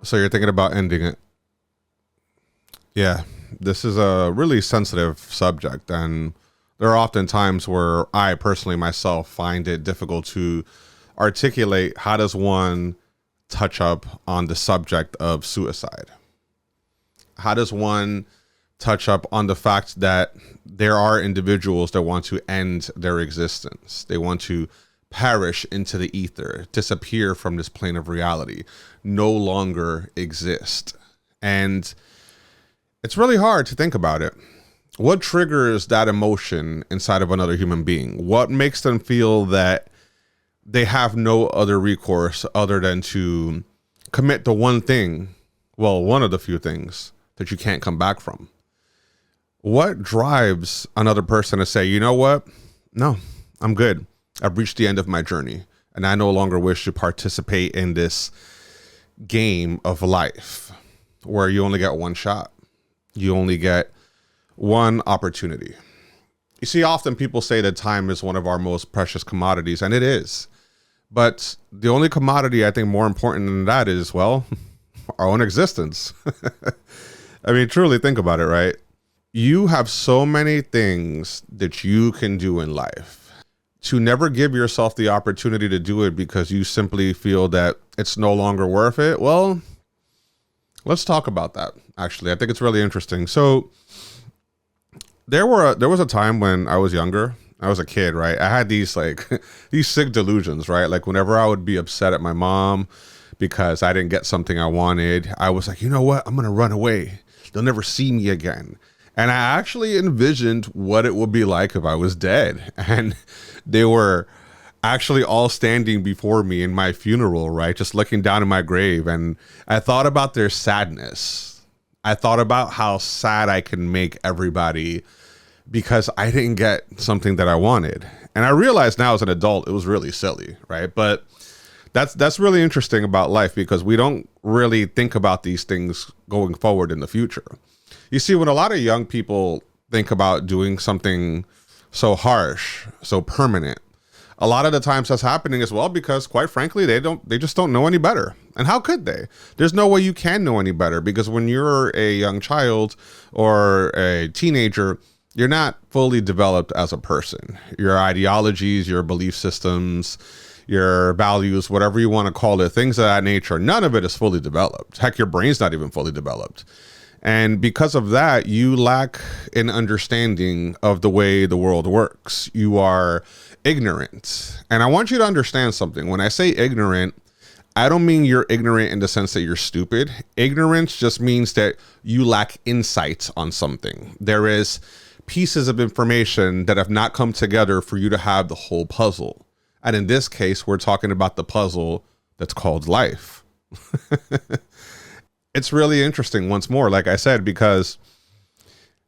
So you're thinking about ending it. Yeah, this is a really sensitive subject, and there are often times where I personally myself find it difficult to articulate how does one touch up on the subject of suicide. How does one touch up on the fact that there are individuals that want to end their existence? They want to perish into the ether, disappear from this plane of reality, no longer exist. And it's really hard to think about it. What triggers that emotion inside of another human being? What makes them feel that they have no other recourse other than to commit the one thing, well, one of the few things that you can't come back from? What drives another person to say, you know what? No, I'm good. I've reached the end of my journey, and I no longer wish to participate in this game of life where you only get one shot. You only get one opportunity. You see, often people say that time is one of our most precious commodities, and it is. But the only commodity I think more important than that is, well, our own existence. I mean, truly think about it, right? You have so many things that you can do in life. To never give yourself the opportunity to do it because you simply feel that it's no longer worth it, well, let's talk about that. Actually, I think it's really interesting. So there was a time when I was younger. I was a kid, right? I had these these sick delusions, right? Like whenever I would be upset at my mom because I didn't get something I wanted, I was like, you know what? I'm going to run away. They'll never see me again. And I actually envisioned what it would be like if I was dead. And they were actually all standing before me in my funeral, right? Just looking down in my grave. And I thought about their sadness. I thought about how sad I can make everybody because I didn't get something that I wanted. And I realized now as an adult, it was really silly, right? But that's really interesting about life because we don't really think about these things going forward in the future. You see, when a lot of young people think about doing something so harsh, so permanent, a lot of the times that's happening as well because, quite frankly, they just don't know any better. And how could they? There's no way you can know any better because when you're a young child or a teenager, you're not fully developed as a person. Your ideologies, your belief systems, your values, whatever you want to call it, things of that nature, none of it is fully developed. Heck, your brain's not even fully developed. And because of that, you lack an understanding of the way the world works. You are ignorant. And I want you to understand something. When I say ignorant, I don't mean you're ignorant in the sense that you're stupid. Ignorance just means that you lack insight on something. There is pieces of information that have not come together for you to have the whole puzzle. And in this case, we're talking about the puzzle that's called life. It's really interesting once more, like I said, because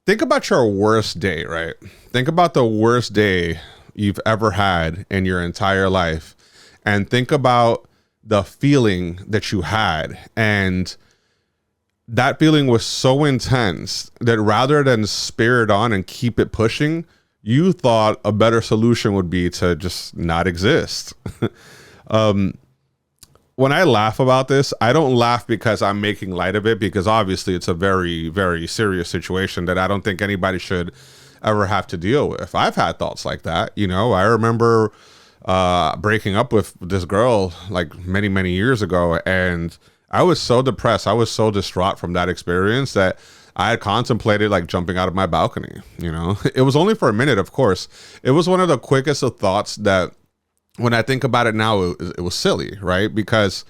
think about your worst day, right? Think about the worst day you've ever had in your entire life and think about the feeling that you had. And that feeling was so intense that rather than spare it on and keep it pushing, you thought a better solution would be to just not exist. When I laugh about this, I don't laugh because I'm making light of it, because obviously it's a very, very serious situation that I don't think anybody should ever have to deal with. I've had thoughts like that. You know, I remember breaking up with this girl like many, many years ago, and I was so depressed. I was so distraught from that experience that I had contemplated like jumping out of my balcony. You know, it was only for a minute, of course. It was one of the quickest of thoughts that, when I think about it now, it was silly, right? Because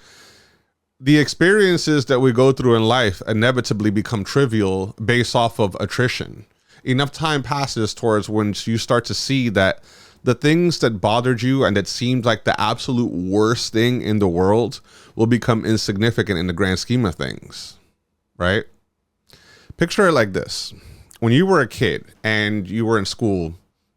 the experiences that we go through in life inevitably become trivial based off of attrition. Enough time passes towards when you start to see that the things that bothered you and that seemed like the absolute worst thing in the world will become insignificant in the grand scheme of things, right? Picture it like this. When you were a kid and you were in school,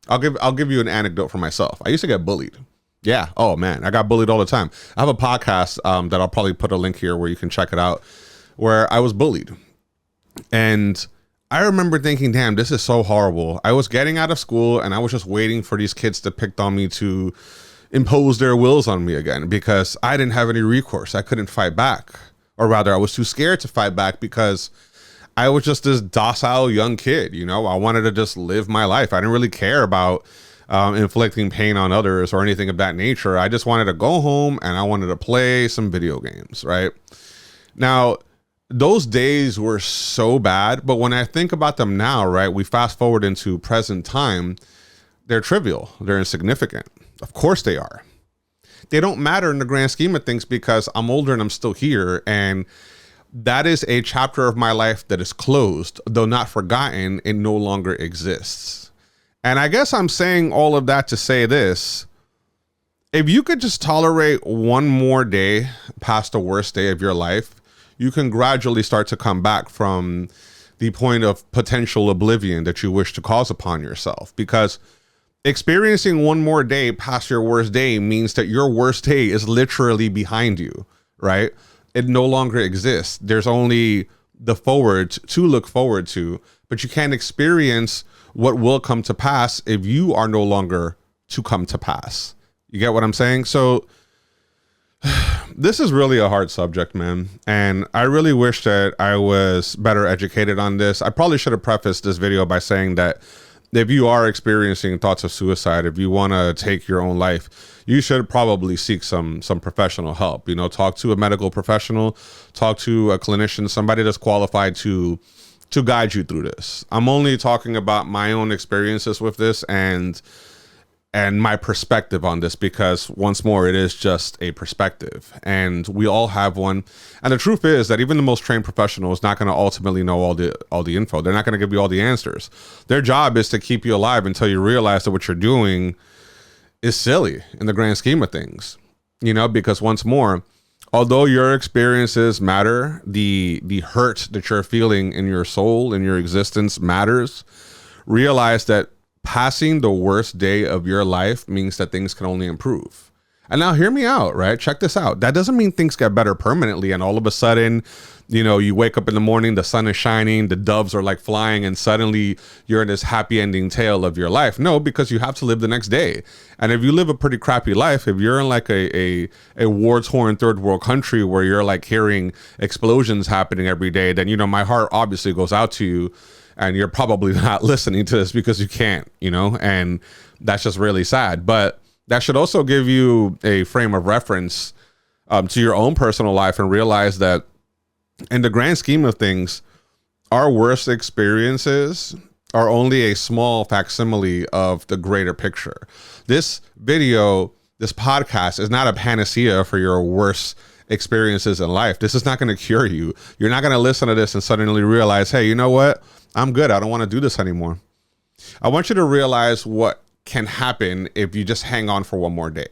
I'll give you an anecdote for myself. I used to get bullied. Yeah. Oh man, I got bullied all the time. I have a podcast that I'll probably put a link here where you can check it out, where I was bullied. And I remember thinking, damn, this is so horrible. I was getting out of school and I was just waiting for these kids that picked on me to impose their wills on me again because I didn't have any recourse. I couldn't fight back. or rather I was too scared to fight back because I was just this docile young kid. I wanted to just live my life. I didn't really care about inflicting pain on others or anything of that nature. I just wanted to go home and I wanted to play some video games, right? Now, those days were so bad, but when I think about them now, right, we fast forward into present time, they're trivial, they're insignificant. Of course they are. They don't matter in the grand scheme of things because I'm older and I'm still here, and that is a chapter of my life that is closed, though not forgotten. It no longer exists. And I guess I'm saying all of that to say this: if you could just tolerate one more day past the worst day of your life, you can gradually start to come back from the point of potential oblivion that you wish to cause upon yourself. Because experiencing one more day past your worst day means that your worst day is literally behind you, right? It no longer exists. There's only the forward to look forward to, but you can't experience what will come to pass if you are no longer to come to pass. You get what I'm saying? So this is really a hard subject, man. And I really wish that I was better educated on this. I probably should have prefaced this video by saying that if you are experiencing thoughts of suicide, if you want to take your own life, you should probably seek some professional help. Talk to a medical professional, talk to a clinician, somebody that's qualified to guide you through this. I'm only talking about my own experiences with this and my perspective on this, because once more, it is just a perspective and we all have one. And the truth is that even the most trained professional is not going to ultimately know all the info. They're not going to give you all the answers. Their job is to keep you alive until you realize that what you're doing is silly in the grand scheme of things, because once more, although your experiences matter, the hurt that you're feeling in your soul, in your existence matters. Realize that passing the worst day of your life means that things can only improve. And now hear me out, right? Check this out. That doesn't mean things get better permanently and all of a sudden, you wake up in the morning, the sun is shining, the doves are like flying, and suddenly you're in this happy ending tale of your life. No, because you have to live the next day. And if you live a pretty crappy life, if you're in like a war-torn third world country where you're like hearing explosions happening every day, then, my heart obviously goes out to you. And you're probably not listening to this because you can't, and that's just really sad. But that should also give you a frame of reference to your own personal life and realize that in the grand scheme of things, our worst experiences are only a small facsimile of the greater picture. This video, this podcast is not a panacea for your worst experiences in life. This is not going to cure you. You're not going to listen to this and suddenly realize, hey, you know what? I'm good. I don't want to do this anymore. I want you to realize what can happen if you just hang on for one more day.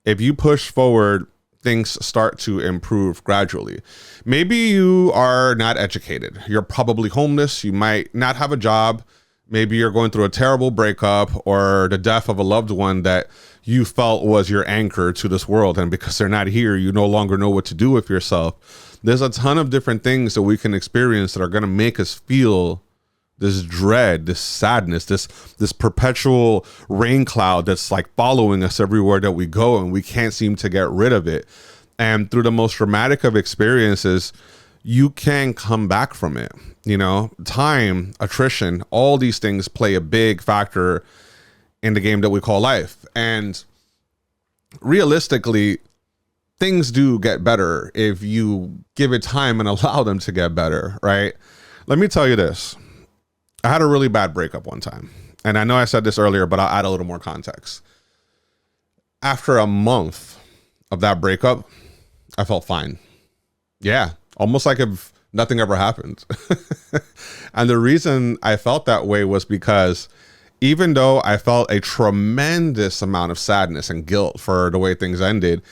If you push forward, things start to improve gradually. Maybe you are not educated. You're probably homeless. You might not have a job. Maybe you're going through a terrible breakup or the death of a loved one that you felt was your anchor to this world. And because they're not here, you no longer know what to do with yourself. There's a ton of different things that we can experience that are going to make us feel this dread, this sadness, this perpetual rain cloud that's like following us everywhere that we go, and we can't seem to get rid of it. And through the most dramatic of experiences, you can come back from it. Time, attrition, all these things play a big factor in the game that we call life. And realistically, things do get better if you give it time and allow them to get better, right? Let me tell you this. I had a really bad breakup one time. And I know I said this earlier, but I'll add a little more context. After a month of that breakup, I felt fine. Yeah, almost like if nothing ever happened. And the reason I felt that way was because even though I felt a tremendous amount of sadness and guilt for the way things ended,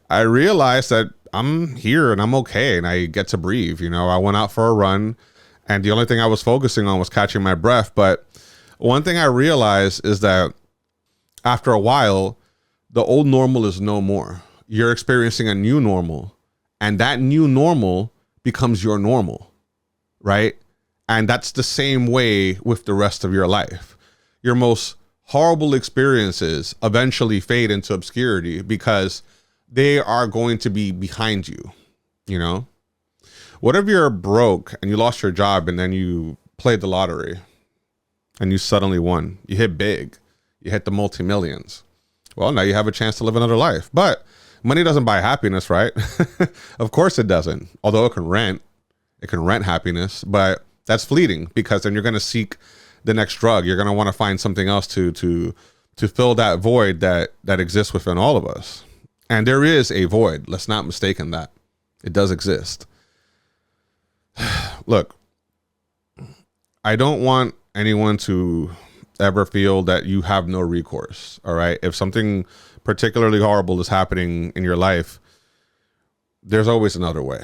I realized that I'm here and I'm okay and I get to breathe. I went out for a run and the only thing I was focusing on was catching my breath. But one thing I realized is that after a while, the old normal is no more. You're experiencing a new normal, and that new normal becomes your normal, right? And that's the same way with the rest of your life. Your most horrible experiences eventually fade into obscurity because they are going to be behind you, What if you're broke and you lost your job and then you played the lottery and you suddenly won? You hit big. You hit the multi-millions. Well, now you have a chance to live another life. But money doesn't buy happiness, right? Of course it doesn't. Although it can rent happiness, but that's fleeting, because then you're going to seek the next drug. You're going to want to find something else to fill that void that exists within all of us. And there is a void. Let's not mistake that. It does exist. Look, I don't want anyone to ever feel that you have no recourse. All right. If something particularly horrible is happening in your life, there's always another way.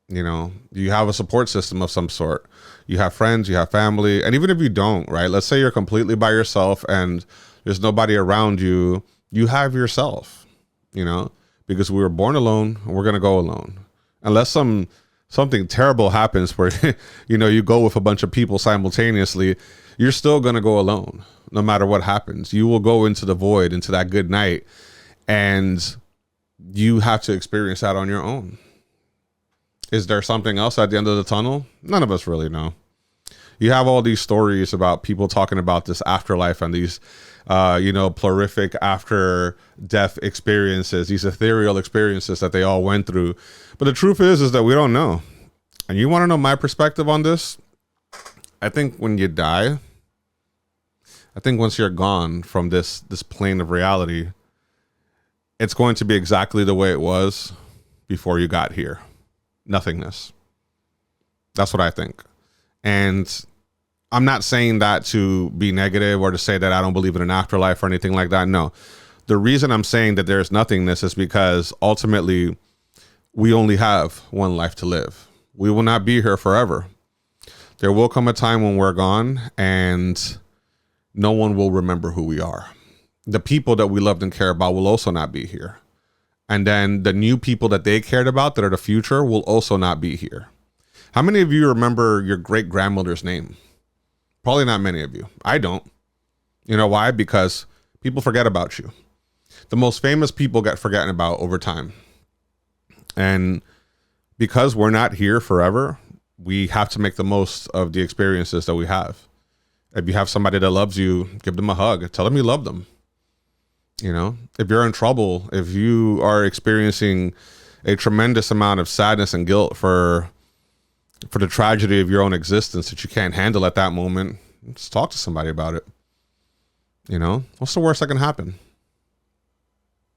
You know, you have a support system of some sort. You have friends, you have family. And even if you don't, right, let's say you're completely by yourself and there's nobody around you, you have yourself, you know, because we were born alone and we're going to go alone. Unless something terrible happens where, you know, you go with a bunch of people simultaneously, you're still going to go alone. No matter what happens, you will go into the void, into that good night, and you have to experience that on your own. Is there something else at the end of the tunnel? None of us really know. You have all these stories about people talking about this afterlife and these, you know, plurific after death experiences, these ethereal experiences that they all went through. But the truth is that we don't know. And you want to know my perspective on this? I think when you die, I think once you're gone from this plane of reality, it's going to be exactly the way it was before you got here. Nothingness. That's what I think. And I'm not saying that to be negative or to say that I don't believe in an afterlife or anything like that. No. The reason I'm saying that there's nothingness is because ultimately we only have one life to live. We will not be here forever. There will come a time when we're gone and no one will remember who we are. The people that we loved and care about will also not be here. And then the new people that they cared about that are the future will also not be here. How many of you remember your great grandmother's name? Probably not many of you. I don't. You know why? Because people forget about you. The most famous people get forgotten about over time. And because we're not here forever, we have to make the most of the experiences that we have. If you have somebody that loves you, give them a hug. Tell them you love them. You know, if you're in trouble, if you are experiencing a tremendous amount of sadness and guilt for the tragedy of your own existence that you can't handle at that moment, just talk to somebody about it. You know, what's the worst that can happen?